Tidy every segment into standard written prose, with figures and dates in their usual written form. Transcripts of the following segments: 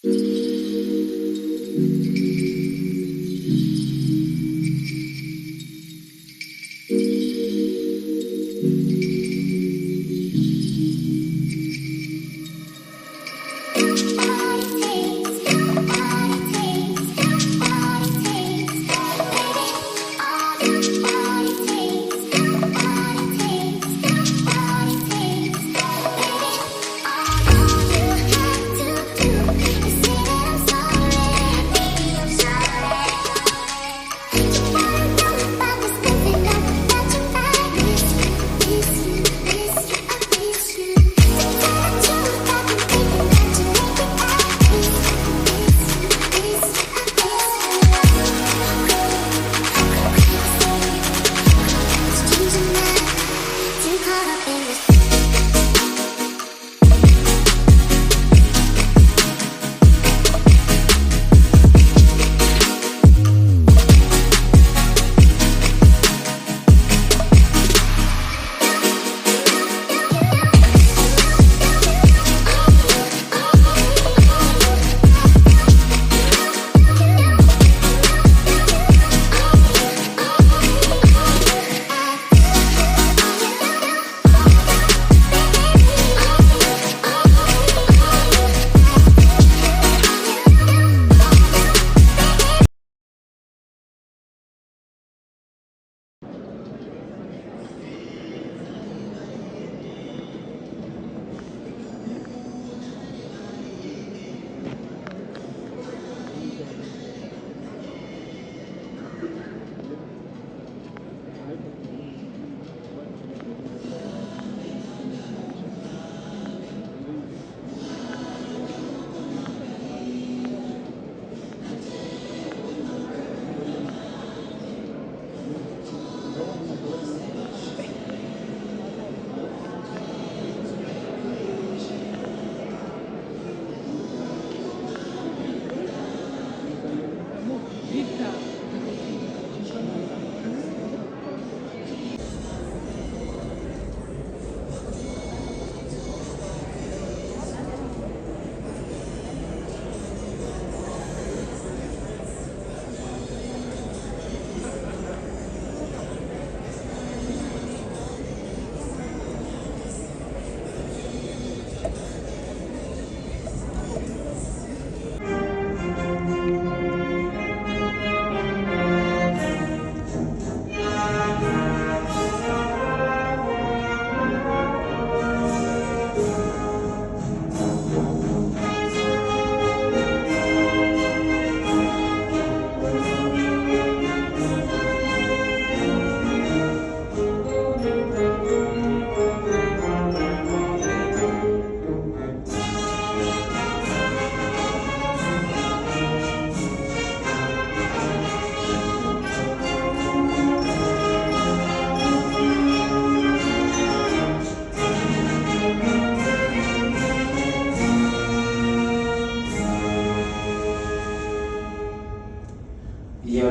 Your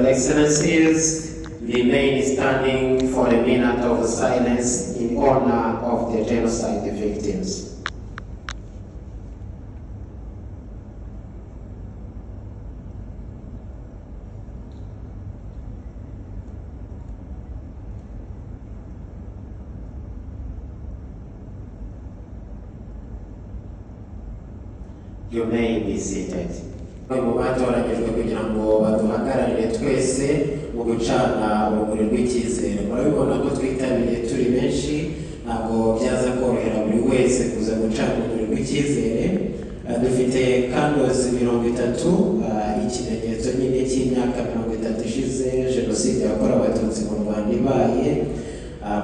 Excellencies, remain standing for a minute of silence in honor of the genocide victims. You may be seated. Mu batoranyijwe kugira ngo baduhagararire twese mu gucana urumuri rw'icyizere. Murabibona ko twitabiriye turi benshi, ntabwo byaza korohera buri wese kuza gucana urumuri rw'icyizere. Dufite candles 30, ikimenyetso nyine cy'imyaka 30 ishize Jenoside yakorewe Abatutsi mu Rwanda ibaye.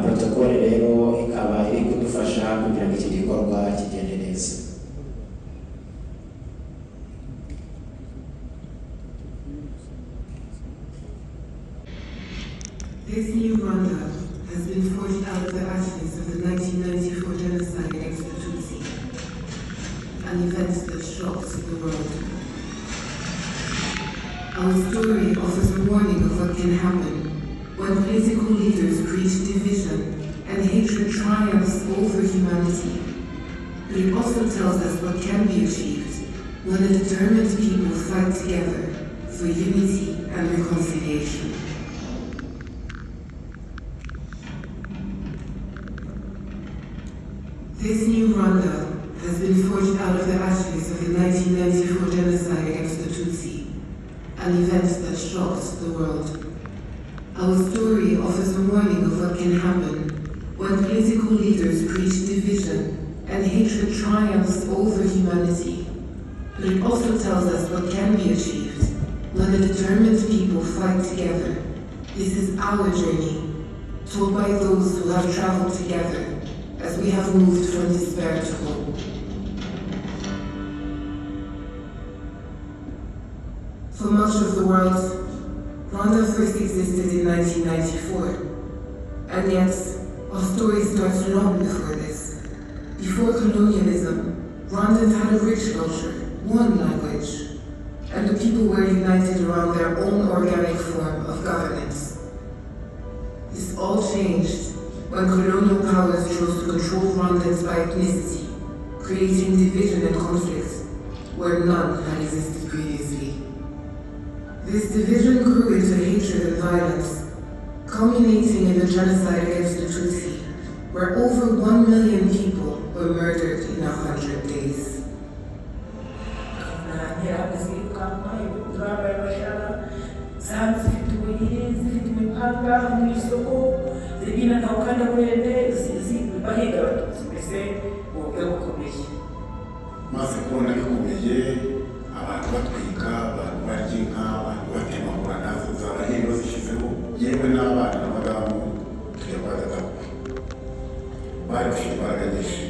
Protokole rero ikaba iri kudufasha kugira ngo iki gikorwa kigende neza. This new RWANDA has been forged out of the ashes of the 1994 genocide against the Tutsi, an event that shocked the world. Our story offers a warning of what can happen when political leaders preach division and hatred triumphs over humanity. But it also tells us what can be achieved when a determined people fight together for unity and reconciliation. This new Rwanda has been forged out of the ashes of the 1994 genocide against the Tutsi, an event that shocked the world. Our story offers a warning of what can happen when political leaders preach division and hatred triumphs over humanity. But it also tells us what can be achieved when a determined people fight together. This is our journey, told by those who have traveled together as we have moved from despair to hope. For much of the world, Rwanda first existed in 1994, and yet our story starts long before this. Before colonialism, Rwandans had a rich culture, one language, and the people were united around their own organic form of governance. This all changed when colonial powers chose to control Rwandans by ethnicity, creating division and conflict where none had existed previously. This division grew into hatred and violence, culminating in the genocide against the Tutsi, where over 1 million people were murdered in 100 days. maze kubona bikomeye abantu batwika abantu barya inka abantu batemagura nazo zabahembo zishizeho yewe n'abana n'abadamu tujya kwa datakwe bari bafite imbaraga nyinshi.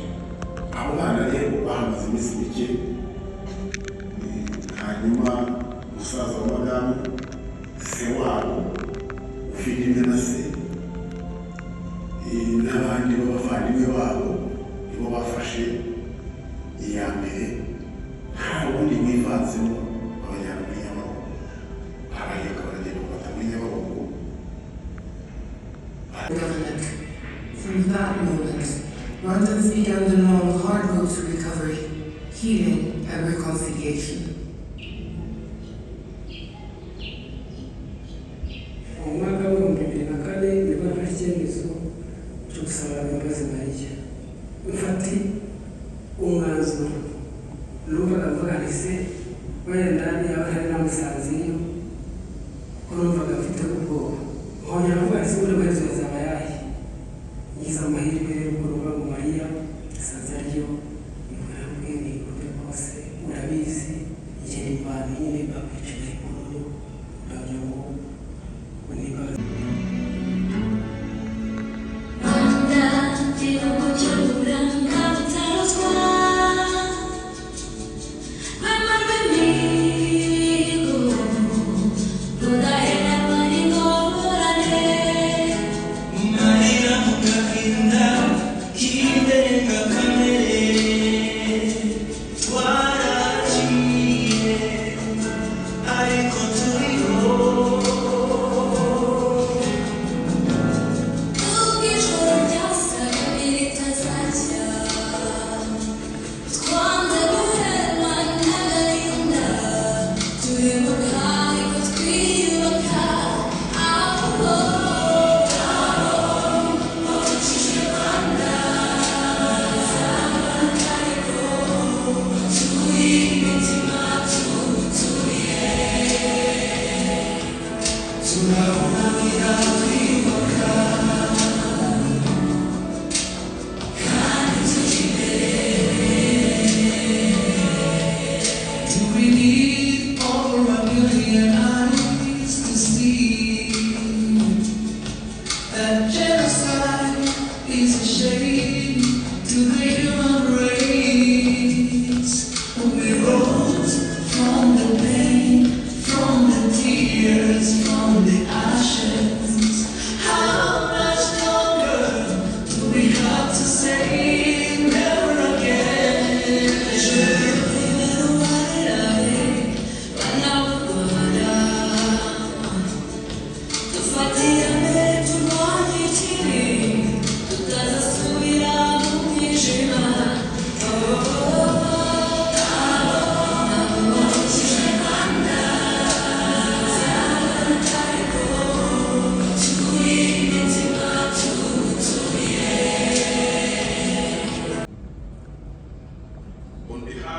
Abo bana rero bahamaze iminsi mike, hanyuma umusaza wa madamu se wabo ufite inda na se n'abandi b'abavandimwe babo nibo bafashe iya mbere, nta wundi wivanzemo abajyana muri Nyabarongo, baraheka baragenda bafata muri Nyabarongo. From that moment, Rwandans began the long, hard road to recovery, healing, and reconciliation. Umwaka wa 2004 nibwo nafashe icyemezo cyo gusaba imbabazi Mariya. Mfati umwanzuro numvaga mvuga nti se wenda yaba hari namusanzeyo ko numvaga mfite ubwoba, nkongera mvuga nti se buri wese azaba yahe. Ngize amahirwe rero ko ruba mu Mariya asanze ariyo imurambwe n'ikube kose urabizi igihe imana nyine bakwicaye ku rugo uragira ngo unibaze. I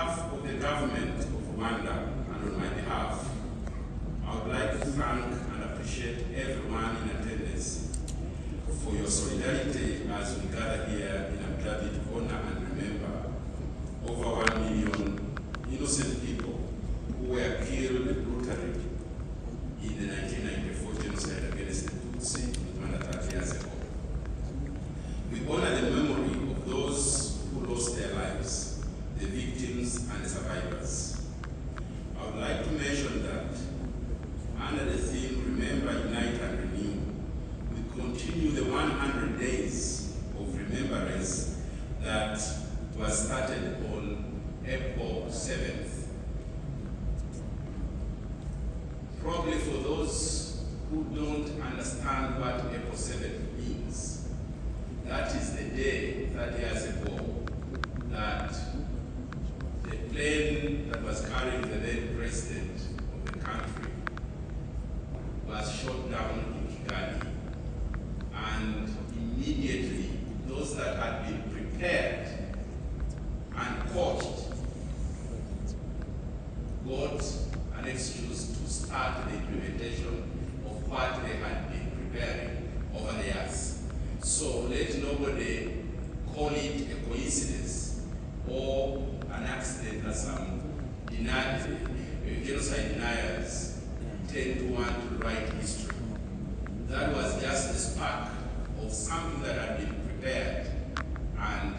behalf of the government of Rwanda and on my behalf, I would like to thank and appreciate everyone in attendance for your solidarity as we gather here in Abu Dhabi to honor and remember over 1 million innocent people who were killed brutally in the 1994 genocide against the Tutsi 130 years ago. We honor the memory of those who lost their lives, the victims and the survivors. I would like to mention that under the theme Remember, Unite and Renew, we continue the 100 days of remembrance that was started on April 7th. Probably for those who don't understand what April 7th means, that is the day 30 years ago that the plane that was carrying the then president of the country was shot down in Kigali. And immediately, those that had been prepared and coached got an excuse to start the implementation of what they had been preparing over the years. So let nobody call it a coincidence or an accident that some genocide deniers tend to want to write history. That was just the spark of something that had been prepared and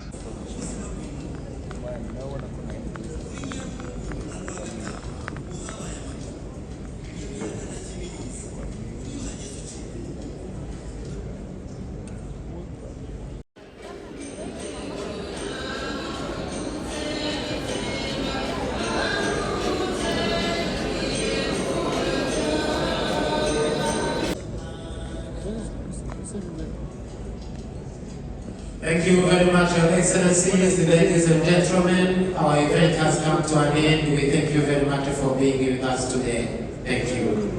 Thank you very much, Your Excellencies, ladies and gentlemen. Our event has come to an end. We thank you very much for being with us today. Thank you.